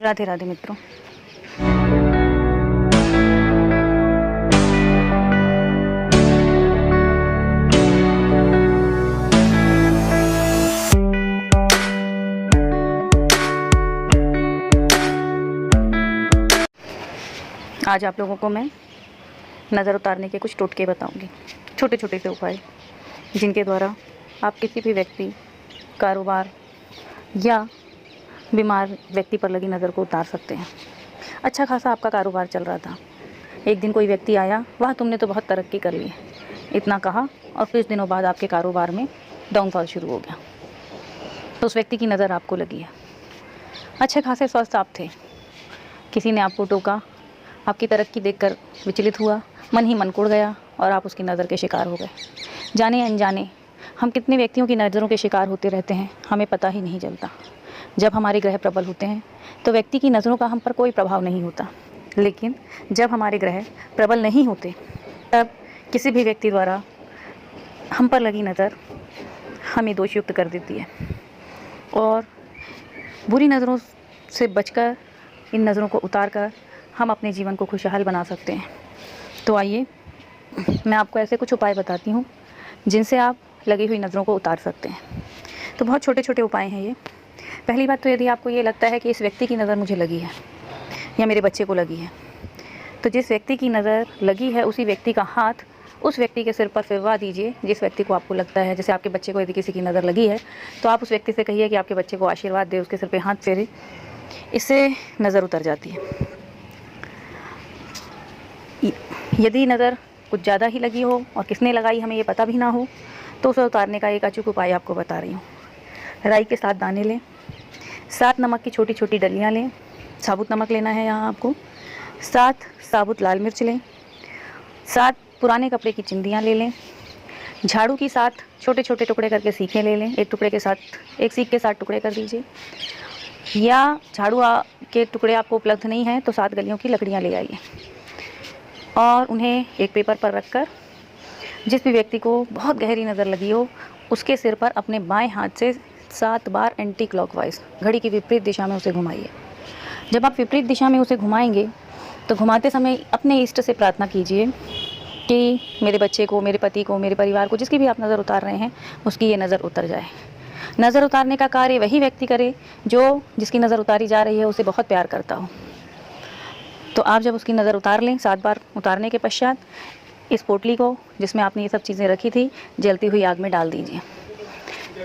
राधे राधे मित्रों। आज आप लोगों को मैं नज़र उतारने के कुछ टोटके बताऊंगी, छोटे छोटे से उपाय जिनके द्वारा आप किसी भी व्यक्ति, कारोबार या बीमार व्यक्ति पर लगी नज़र को उतार सकते हैं। अच्छा खासा आपका कारोबार चल रहा था, एक दिन कोई व्यक्ति आया, वाह तुमने तो बहुत तरक्की कर ली है, इतना कहा, और कुछ दिनों बाद आपके कारोबार में डाउनफॉल शुरू हो गया। तो उस व्यक्ति की नज़र आपको लगी है। अच्छे खासे स्वस्थ आप थे, किसी ने आपको टोका, आपकी तरक्की देखकर विचलित हुआ, मन ही मन कुड़ गया और आप उसकी नज़र के शिकार हो गए। जाने अनजाने हम कितने व्यक्तियों की नज़रों के शिकार होते रहते हैं, हमें पता ही नहीं चलता। जब हमारे ग्रह प्रबल होते हैं तो व्यक्ति की नज़रों का हम पर कोई प्रभाव नहीं होता, लेकिन जब हमारे ग्रह प्रबल नहीं होते तब किसी भी व्यक्ति द्वारा हम पर लगी नज़र हमें दोषयुक्त कर देती है और बुरी नज़रों से बचकर, इन नज़रों को उतार कर हम अपने जीवन को खुशहाल बना सकते हैं। तो आइए मैं आपको ऐसे कुछ उपाय बताती हूँ जिनसे आप लगी हुई नज़रों को उतार सकते हैं। तो बहुत छोटे छोटे उपाय हैं ये। पहली बात तो यदि आपको ये लगता है कि इस व्यक्ति की नज़र मुझे लगी है या मेरे बच्चे को लगी है, तो जिस व्यक्ति की नज़र लगी है उसी व्यक्ति का हाथ उस व्यक्ति के सिर पर फिरवा दीजिए जिस व्यक्ति को आपको लगता है। जैसे आपके बच्चे को यदि किसी की नज़र लगी है तो आप उस व्यक्ति से कहिए कि आपके बच्चे को आशीर्वाद दे, उसके सिर पे हाथ फेरे, इससे नज़र उतर जाती है। यदि नज़र कुछ ज़्यादा ही लगी हो और किसने लगाई हमें ये पता भी ना हो, तो उसे उतारने का एक अचूक उपाय आपको बता रही हूँ। राई के 7 दाने लें, 7 नमक की छोटी छोटी डलियाँ लें, साबुत नमक लेना है यहाँ आपको, 7 साबुत लाल मिर्च लें, 7 पुराने कपड़े की चिंदियाँ ले लें, झाड़ू की 7 छोटे छोटे टुकड़े करके सीखें ले लें, एक सीख के 7 टुकड़े कर दीजिए, या झाड़ू के टुकड़े आपको उपलब्ध नहीं हैं तो 7 गलियों की लकड़ियाँ ले आइए और उन्हें एक पेपर पर रखकर जिस भी व्यक्ति को बहुत गहरी नज़र लगी हो उसके सिर पर अपने बाएं हाथ से 7 बार एंटी क्लॉकवाइज, घड़ी की विपरीत दिशा में उसे घुमाइए। जब आप विपरीत दिशा में उसे घुमाएंगे तो घुमाते समय अपने इष्ट से प्रार्थना कीजिए कि मेरे बच्चे को, मेरे पति को, मेरे परिवार को, जिसकी भी आप नज़र उतार रहे हैं उसकी ये नज़र उतर जाए। नज़र उतारने का कार्य वही व्यक्ति करे जो जिसकी नज़र उतारी जा रही है उसे बहुत प्यार करता हो। तो आप जब उसकी नज़र उतार लें, 7 बार उतारने के पश्चात इस पोटली को जिसमें आपने ये सब चीज़ें रखी थी जलती हुई आग में डाल दीजिए।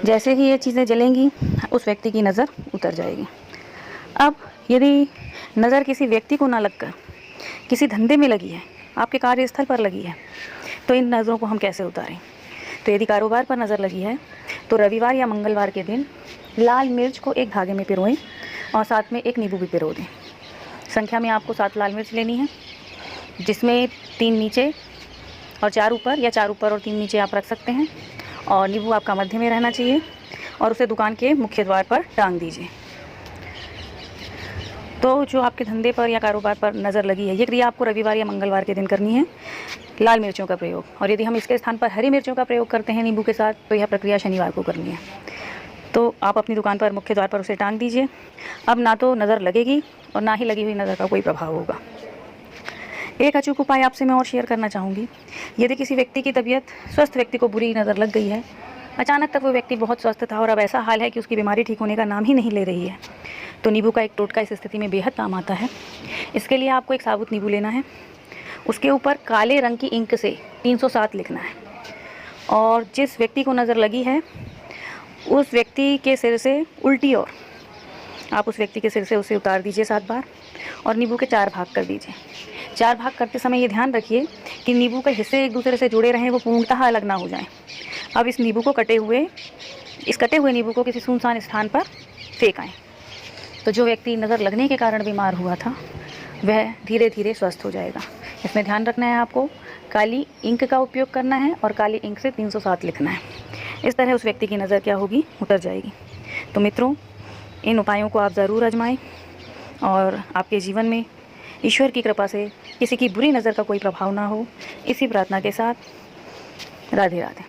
जैसे ही ये चीज़ें जलेंगी उस व्यक्ति की नज़र उतर जाएगी। अब यदि नज़र किसी व्यक्ति को ना लगकर किसी धंधे में लगी है, आपके कार्यस्थल पर लगी है, तो इन नज़रों को हम कैसे उतारें? तो यदि कारोबार पर नज़र लगी है तो रविवार या मंगलवार के दिन लाल मिर्च को एक धागे में पिरोएं और साथ में एक नींबू भी पिरो दें। संख्या में आपको 7 लाल मिर्च लेनी है, जिसमें 3 नीचे और 4 ऊपर, या 4 ऊपर और 3 नीचे आप रख सकते हैं, और नींबू आपका मध्य में रहना चाहिए और उसे दुकान के मुख्य द्वार पर टांग दीजिए। तो जो आपके धंधे पर या कारोबार पर नज़र लगी है, ये क्रिया आपको रविवार या मंगलवार के दिन करनी है, लाल मिर्चों का प्रयोग। और यदि हम इसके स्थान पर हरी मिर्चों का प्रयोग करते हैं नींबू के साथ, तो यह प्रक्रिया शनिवार को करनी है। तो आप अपनी दुकान पर मुख्य द्वार पर उसे टांग दीजिए। अब ना तो नज़र लगेगी और ना ही लगी हुई नज़र का कोई प्रभाव होगा। एक अचूक उपाय आपसे मैं और शेयर करना चाहूँगी। यदि किसी व्यक्ति की तबीयत, स्वस्थ व्यक्ति को बुरी नज़र लग गई है, अचानक तक वो व्यक्ति बहुत स्वस्थ था और अब ऐसा हाल है कि उसकी बीमारी ठीक होने का नाम ही नहीं ले रही है, तो नींबू का एक टोटका इस स्थिति में बेहद काम आता है। इसके लिए आपको एक साबुत नींबू लेना है, उसके ऊपर काले रंग की इंक से 307 लिखना है और जिस व्यक्ति को नज़र लगी है उस व्यक्ति के सिर से उल्टी ओर आप उस व्यक्ति के सिर से उसे उतार दीजिए 7 बार और नींबू के 4 भाग कर दीजिए। 4 भाग करते समय ये ध्यान रखिए कि नींबू के हिस्से एक दूसरे से जुड़े रहें, वो पूर्णतः अलग ना हो जाएं। अब इस कटे हुए नींबू को किसी सुनसान स्थान पर फेंक आएँ। तो जो व्यक्ति नज़र लगने के कारण बीमार हुआ था वह धीरे धीरे स्वस्थ हो जाएगा। इसमें ध्यान रखना है, आपको काली इंक का उपयोग करना है और काली इंक से 307 लिखना है। इस तरह उस व्यक्ति की नज़र क्या होगी, उतर जाएगी। तो मित्रों, इन उपायों को आप ज़रूर आजमाएं और आपके जीवन में ईश्वर की कृपा से किसी की बुरी नज़र का कोई प्रभाव ना हो। इसी प्रार्थना के साथ राधे राधे।